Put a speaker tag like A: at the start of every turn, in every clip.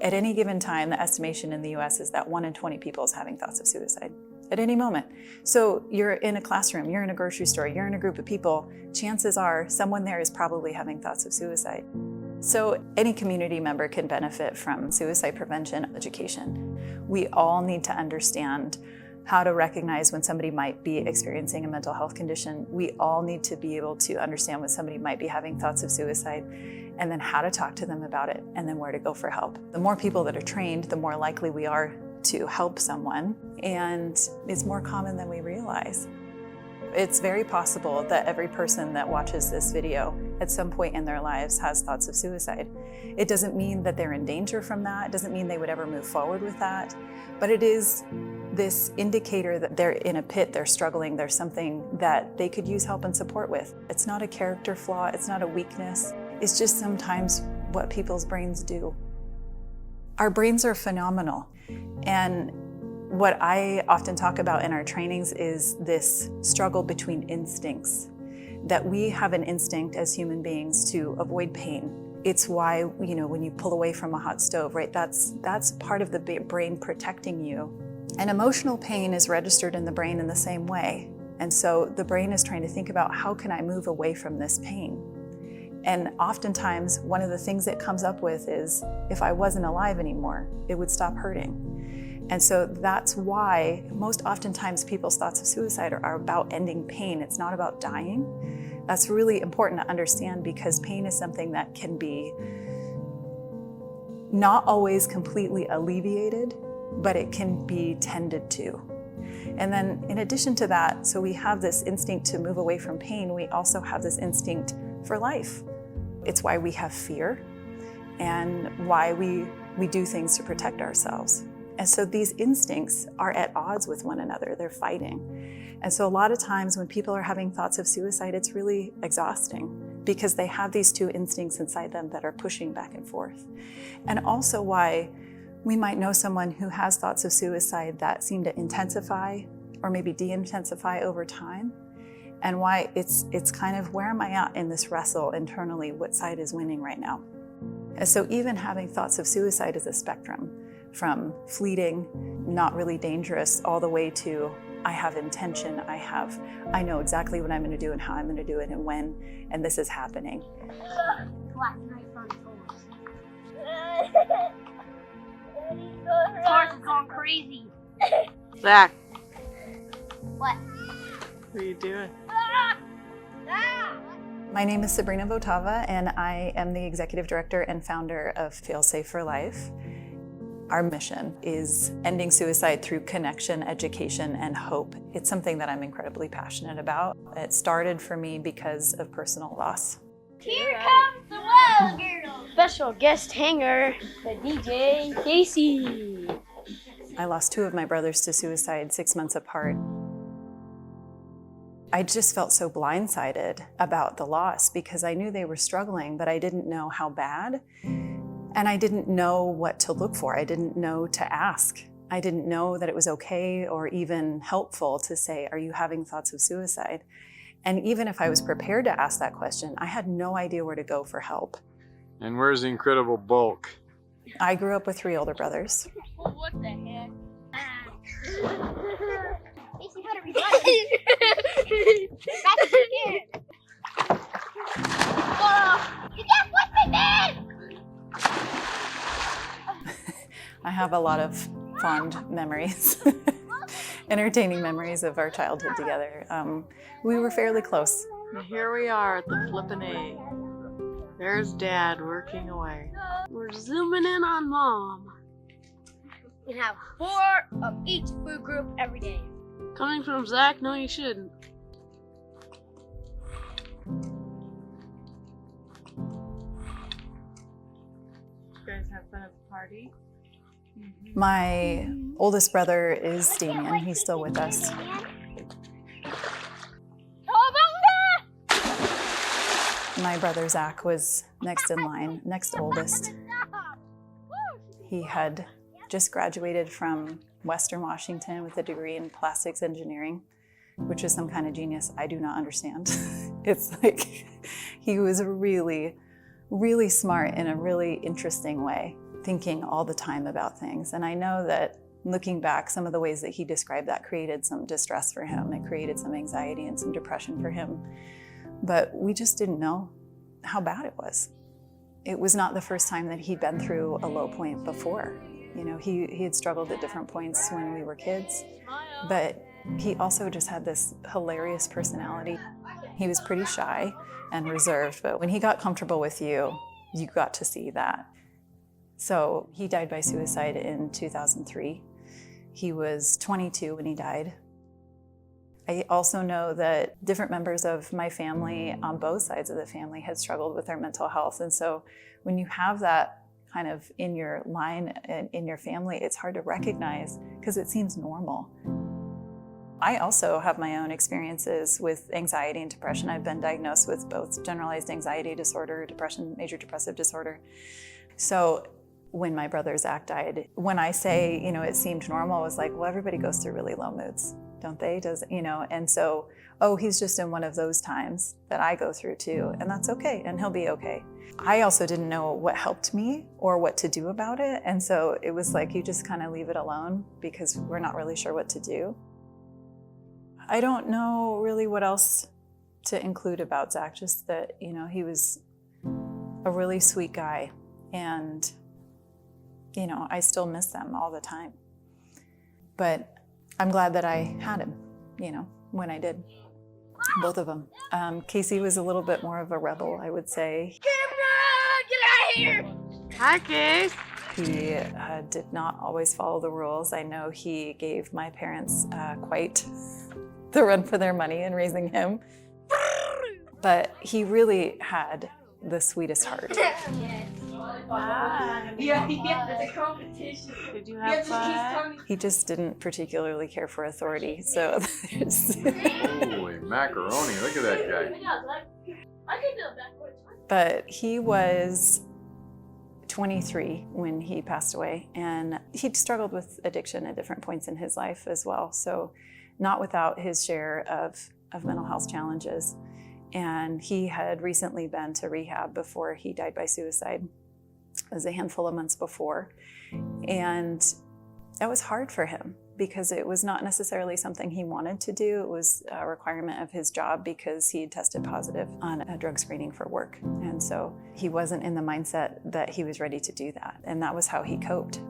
A: At any given time, the estimation in the US is that 1 in 20 people is having thoughts of suicide at any moment. So you're in a classroom, you're in a grocery store, you're in a group of people, chances are someone there is probably having thoughts of suicide. So any community member can benefit from suicide prevention education. We all need to understand how to recognize when somebody might be experiencing a mental health condition. We all need to be able to understand when somebody might be having thoughts of suicide, and then how to talk to them about it, and then where to go for help. The more people that are trained, the more likely we are to help someone, and it's more common than we realize. It's very possible that every person that watches this video at some point in their lives has thoughts of suicide. It doesn't mean that they're in danger from that. It doesn't mean they would ever move forward with that. But it is this indicator that they're in a pit, they're struggling, there's something that they could use help and support with. It's not a character flaw, it's not a weakness. It's just sometimes what people's brains do. Our brains are phenomenal. And what I often talk about in our trainings is this struggle between instincts, that we have an instinct as human beings to avoid pain. It's why, when you pull away from a hot stove, right, that's part of the brain protecting you. And emotional pain is registered in the brain in the same way. And so the brain is trying to think about, how can I move away from this pain? And oftentimes, one of the things it comes up with is, if I wasn't alive anymore, it would stop hurting. And so that's why most oftentimes people's thoughts of suicide are about ending pain. It's not about dying. That's really important to understand, because pain is something that can be not always completely alleviated, but it can be tended to. And then in addition to that, so we have this instinct to move away from pain, we also have this instinct for life. It's why we have fear and why we do things to protect ourselves. And so these instincts are at odds with one another, they're fighting. And so a lot of times when people are having thoughts of suicide, it's really exhausting, because they have these two instincts inside them that are pushing back and forth. And also why we might know someone who has thoughts of suicide that seem to intensify or maybe de-intensify over time, and why it's kind of, where am I at in this wrestle internally? What side is winning right now? And so even having thoughts of suicide is a spectrum, from fleeting, not really dangerous, all the way to, I have intention, I know exactly what I'm going to do and how I'm going to do it and when, and this is happening.
B: Cars are going crazy.
C: Zach.
B: What?
C: What are you doing?
A: My name is Sabrina Votava, and I am the Executive Director and founder of FailSafe for Life. Our mission is ending suicide through connection, education, and hope. It's something that I'm incredibly passionate about. It started for me because of personal loss.
B: Here comes the wild girl.
D: Special guest hanger, the DJ Casey.
A: I lost 2 of my brothers to suicide 6 months apart. I just felt so blindsided about the loss, because I knew they were struggling, but I didn't know how bad. And I didn't know what to look for. I didn't know to ask. I didn't know that it was okay or even helpful to say, are you having thoughts of suicide? And even if I was prepared to ask that question, I had no idea where to go for help.
E: And where's the incredible bulk?
A: I grew up with 3 older brothers.
B: What the heck? Casey, how to revive That's scared. Oh, you can't push me, man!
A: I have a lot of fond memories, entertaining memories of our childhood together. We were fairly close.
C: And here we are at the flippin' A. There's Dad working away. We're zooming in on Mom.
B: We have 4 of each food group every day.
C: Coming from Zach, no you shouldn't. You guys have fun at the party?
A: My oldest brother is Damien. He's still with us. My brother Zach was next in line, next oldest. He had just graduated from Western Washington with a degree in plastics engineering, which is some kind of genius I do not understand. It's like he was really, really smart in a really interesting way. thinking all the time about things. And I know that looking back, some of the ways that he described that created some distress for him. It created some anxiety and some depression for him. But we just didn't know how bad it was. It was not the first time that he'd been through a low point before. You know, he had struggled at different points when we were kids, but he also just had this hilarious personality. He was pretty shy and reserved, but when he got comfortable with you, you got to see that. So he died by suicide in 2003. He was 22 when he died. I also know that different members of my family on both sides of the family had struggled with their mental health. And so when you have that kind of in your line and in your family, it's hard to recognize because it seems normal. I also have my own experiences with anxiety and depression. I've been diagnosed with both generalized anxiety disorder, depression, major depressive disorder. So when my brother Zach died, when I say, you know, it seemed normal, it was like, well, everybody goes through really low moods, don't they? And so, oh, he's just in one of those times that I go through too, and that's okay, and he'll be okay. I also didn't know what helped me or what to do about it, and so it was like, you just kind of leave it alone because we're not really sure what to do. I don't know really what else to include about Zach, just that, you know, he was a really sweet guy, and you know, I still miss them all the time. But I'm glad that I had him, you know, when I did. Both of them. Casey was a little bit more of a rebel, I would say.
B: Get out of here!
C: Hi, Case.
A: He did not always follow the rules. I know he gave my parents quite the run for their money in raising him. But he really had the sweetest heart.
D: Yeah, the competition.
C: Did you have fun?
A: He just didn't particularly care for authority, so there's
E: Holy macaroni, look at that guy.
B: I can do it backwards.
A: But he was 23 when he passed away, and he'd struggled with addiction at different points in his life as well, so not without his share of mental health challenges. And he had recently been to rehab before he died by suicide. It was a handful of months before. And that was hard for him because it was not necessarily something he wanted to do. It was a requirement of his job because he had tested positive on a drug screening for work. And so he wasn't in the mindset that he was ready to do that. And that was how he coped.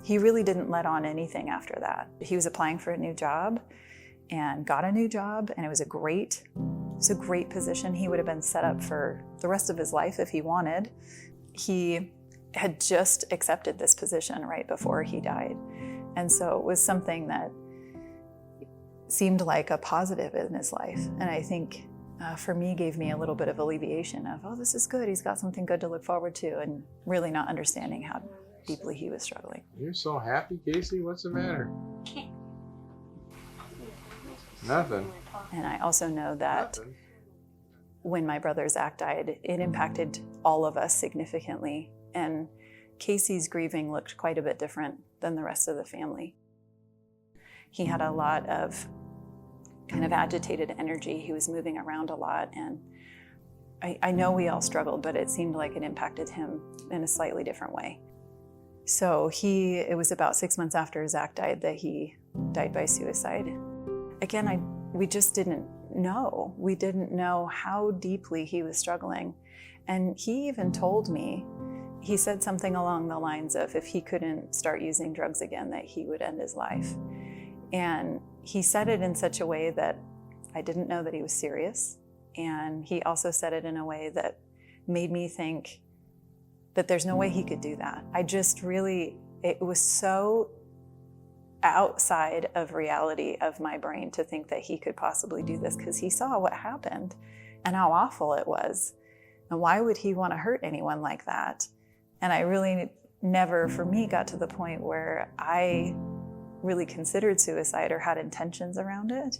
A: He really didn't let on anything after that. He was applying for a new job and got a new job, and it was a great position. He would have been set up for the rest of his life if he wanted. He had just accepted this position right before he died. And so it was something that seemed like a positive in his life. And I think for me, gave me a little bit of alleviation of, oh, this is good. He's got something good to look forward to, and really not understanding how deeply he was struggling.
E: You're so happy, Casey. What's the matter? Nothing.
A: And I also know that
E: Nothing.
A: when my brother Zach died, it impacted all of us significantly. And Casey's grieving looked quite a bit different than the rest of the family. He had a lot of kind of agitated energy. He was moving around a lot. And I know we all struggled, but it seemed like it impacted him in a slightly different way. So it was about 6 months after Zach died that he died by suicide. Again, we just didn't know. We didn't know how deeply he was struggling. And he even told me, he said something along the lines of, if he couldn't start using drugs again, that he would end his life. And he said it in such a way that I didn't know that he was serious. And he also said it in a way that made me think that there's no way he could do that. It was so outside of reality of my brain to think that he could possibly do this, because he saw what happened and how awful it was. And why would he want to hurt anyone like that? And I really never, for me, got to the point where I really considered suicide or had intentions around it.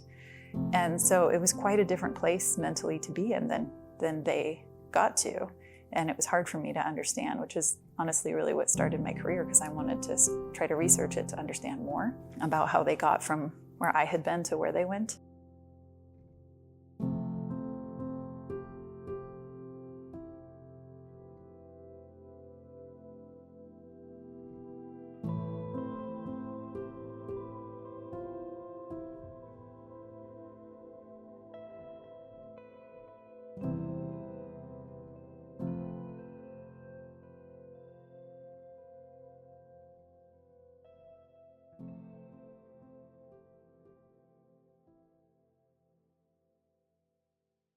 A: And so it was quite a different place mentally to be in than they got to. And it was hard for me to understand, which is honestly really what started my career, because I wanted to try to research it to understand more about how they got from where I had been to where they went.